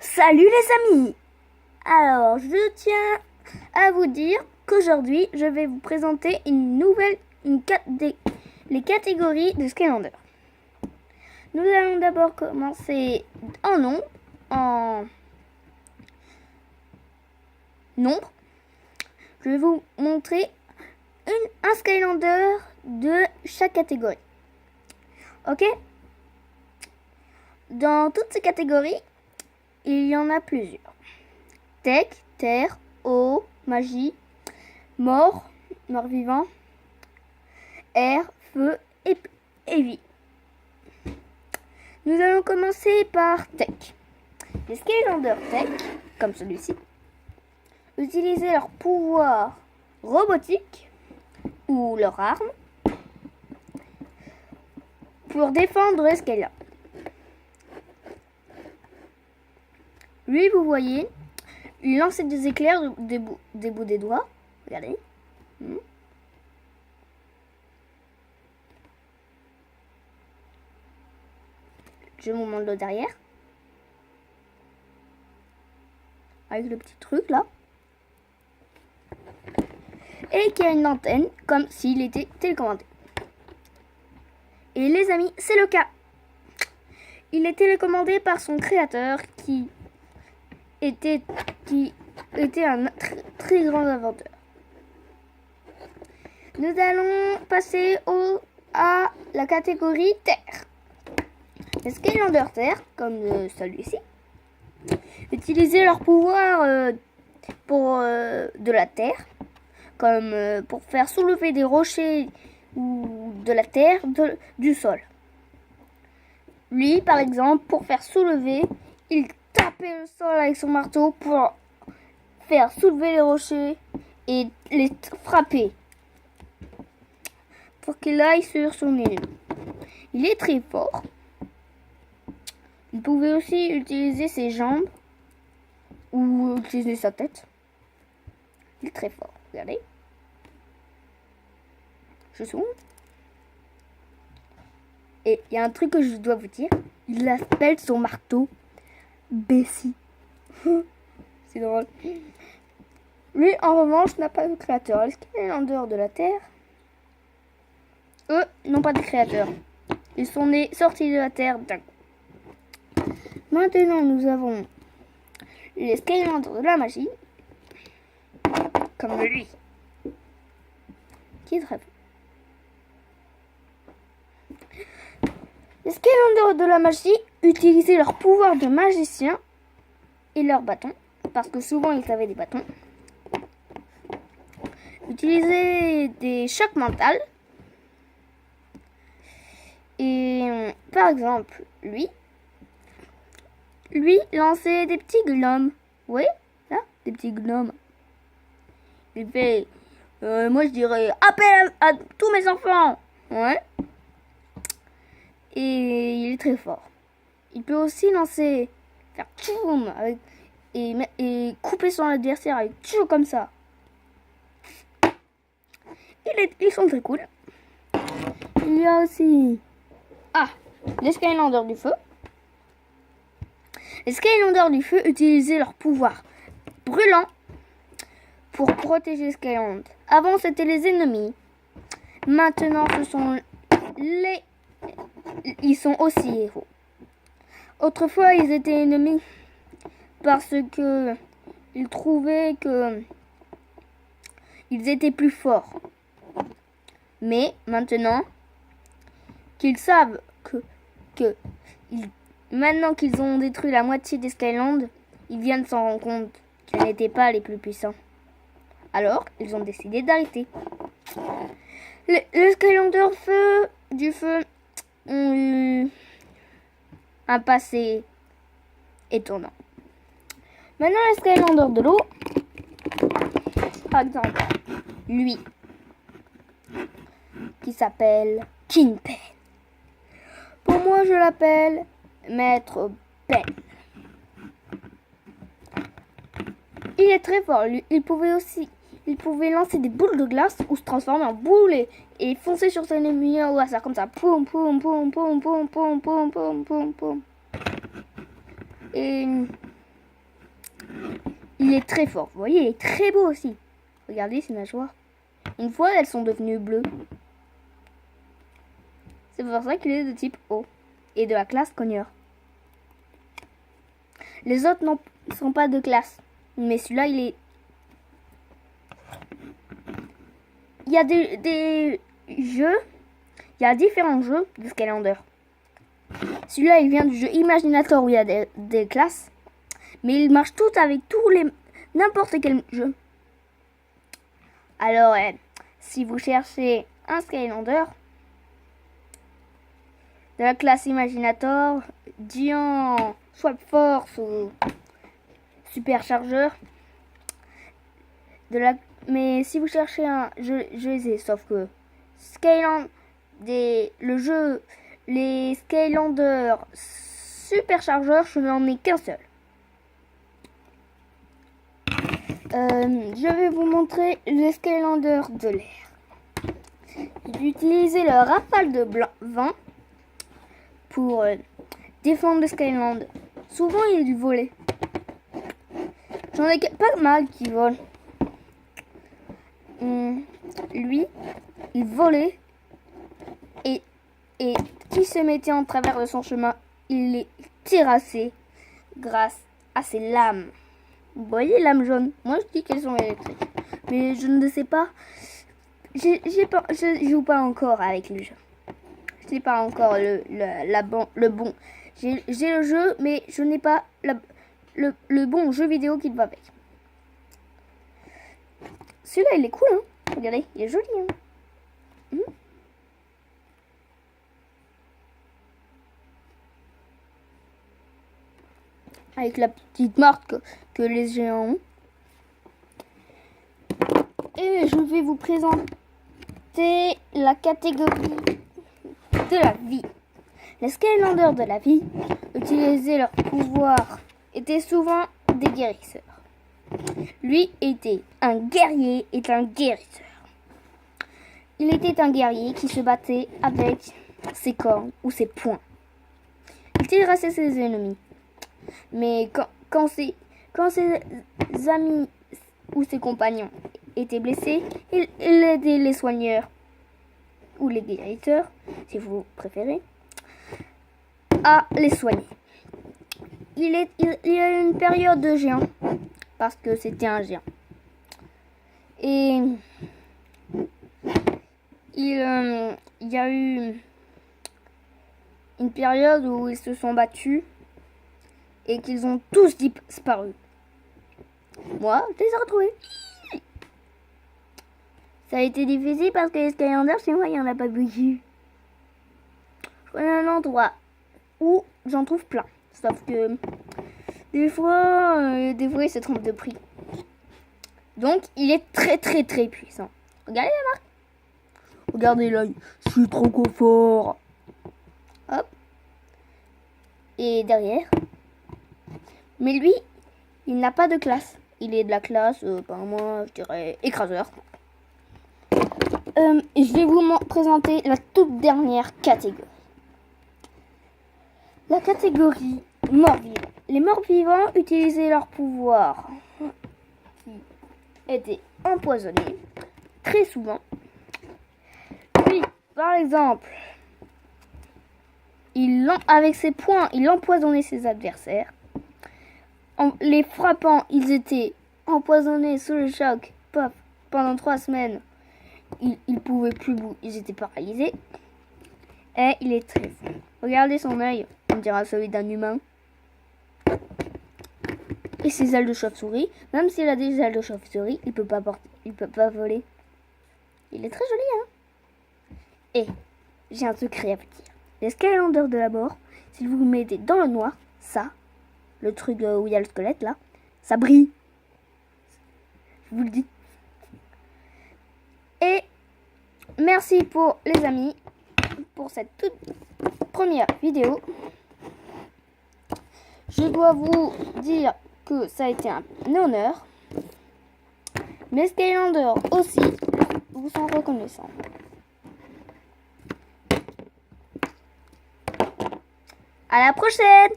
Salut les amis! Alors, je tiens à vous dire qu'aujourd'hui, je vais vous présenter les catégories de Skylander. Nous allons d'abord commencer en nombre. Je vais vous montrer un Skylander de chaque catégorie. Ok? Dans toutes ces catégories, il y en a plusieurs. Tech, terre, eau, magie, mort vivant, air, feu et vie. Nous allons commencer par Tech. Les Skylanders Tech, comme celui-ci, utilisaient leur pouvoir robotique ou leur arme pour défendre les Skylanders. Lui, vous voyez, il lançait des éclairs des bouts des doigts. Regardez. Je vous montre le derrière. Avec le petit truc là. Et qui a une antenne comme s'il était télécommandé. Et les amis, c'est le cas. Il est télécommandé par son créateur qui était un très grand inventeur. Nous allons passer à la catégorie Terre. Les Skylanders Terre, comme celui-ci, utilisaient leur pouvoir pour de la terre, comme pour faire soulever des rochers ou de la terre du sol. Lui, par exemple, pour faire soulever, il tapait le sol avec son marteau pour faire soulever les rochers et les frapper pour qu'il aille sur son ennemi. Il est très fort. Il pouvait aussi utiliser ses jambes ou utiliser sa tête. Il est très fort. Regardez. Je zoome. Et il y a un truc que je dois vous dire. Il appelle son marteau Bessie. C'est drôle. Lui, en revanche, n'a pas de créateur. Les Skylanders de la Terre, eux, n'ont pas de créateur. Ils sont sortis de la Terre d'un coup. Maintenant, nous avons les Skylanders de la magie, comme lui, qui est très fort. Les Skylanders de la magie utilisaient leur pouvoir de magicien et leurs bâtons, parce que souvent ils avaient des bâtons. Utilisaient des chocs mentaux. Et par exemple, lui lançait des petits gnomes. Oui, là, des petits gnomes. Il fait, moi je dirais, appel à tous mes enfants. Ouais. Et il est très fort. Il peut aussi lancer, faire tchoum et couper son adversaire avec tchou comme ça. Ils sont très cool. Il y a aussi les Skylanders du feu. Les Skylanders du feu utilisaient leur pouvoir brûlant pour protéger Skyland. Avant, c'était les ennemis. Maintenant, ils sont aussi héros. Autrefois, ils étaient ennemis parce que ils trouvaient que ils étaient plus forts. Mais maintenant qu'ils savent maintenant qu'ils ont détruit la moitié des Skylands, ils viennent s'en rendre compte qu'ils n'étaient pas les plus puissants. Alors, ils ont décidé d'arrêter. Les Skylanders du feu ont eu un passé étonnant. Maintenant, les Skylanders de l'eau, par exemple, lui, qui s'appelle Kingpin. Pour moi, je l'appelle Maître Pen. Il est très fort. Il pouvait lancer des boules de glace ou se transformer en boule et foncer sur ses ennemis au hasard comme ça. Poum, poum, poum, poum, poum, poum, poum, poum, poum, poum. Et il est très fort. Vous voyez, il est très beau aussi. Regardez ses nageoires. Une fois, elles sont devenues bleues. C'est pour ça qu'il est de type O. Et de la classe cogneur. Les autres ne sont pas de classe. Mais celui-là, il est... Il y a des jeux. Il y a différents jeux de Skylander. Celui-là, il vient du jeu Imaginator où il y a des classes. Mais il marche tout avec n'importe quel jeu. Alors, si vous cherchez un Skylander de la classe Imaginator, Giant, Swap Force ou Superchargeur, mais si vous cherchez un jeu, je les ai, sauf que le jeu, les Skylander Superchargeur, je n'en ai qu'un seul. Je vais vous montrer les Skylander de l'air. J'ai utilisé le rafale de vent pour défendre le Skylander. Souvent, il est du volet. J'en ai pas mal qui volent. Lui, il volait et qui se mettait en travers de son chemin, il les terrassait grâce à ses lames. Vous voyez les lames jaunes? Moi je dis qu'elles sont électriques. Mais je ne sais pas. Je joue pas encore avec le jeu. Je n'ai pas encore le bon. J'ai le jeu, mais je n'ai pas le bon jeu vidéo qui va avec. Celui-là il est cool, hein. Regardez, il est joli, hein. Avec la petite marque que les géants ont. Et je vais vous présenter la catégorie de la vie. Les Skylanders de la vie utilisaient leur pouvoir, étaient souvent des guérisseurs. Lui était un guerrier et un guérisseur. Il était un guerrier qui se battait avec ses cornes ou ses poings. Il terrassait ses ennemis. Mais quand ses amis ou ses compagnons étaient blessés, il aidait les soigneurs ou les guérisseurs, si vous préférez, à les soigner. Il y a eu une période de géant, parce que c'était un géant. Et il y a eu une période où ils se sont battus et qu'ils ont tous disparu. Moi, je les ai retrouvés. Ça a été difficile parce que les Skylanders, chez moi, il n'y en a pas beaucoup. Je connais un endroit où j'en trouve plein. Sauf que des fois, ils se trompent de prix. Donc, il est très très très puissant. Regardez la marque. Regardez l'œil. Je suis trop confort. Hop. Et derrière. Mais lui, il n'a pas de classe. Il est de la classe, par moi, je dirais, écraseur. Je vais vous présenter la toute dernière catégorie. La catégorie morts-vivants. Les morts-vivants utilisaient leur pouvoir qui était empoisonné très souvent. Puis, par exemple, avec ses poings, il empoisonnait ses adversaires. En les frappant, ils étaient empoisonnés sous le choc. Paf, pendant 3 semaines. Ils pouvaient plus bouger, ils étaient paralysés. Et il est très fort. Regardez son œil, on dirait celui d'un humain. Et ses ailes de chauve-souris, même s'il a des ailes de chauve-souris, il peut pas voler. Il est très joli, hein. Et j'ai un secret à vous dire. Les Skylanders de la mort, si vous mettez dans le noir, ça, le truc où il y a le squelette là, ça brille. Je vous le dis. Et merci pour les amis pour cette toute première vidéo. Je dois vous dire que ça a été un honneur. Mais Skylanders aussi vous sont reconnaissants. À la prochaine!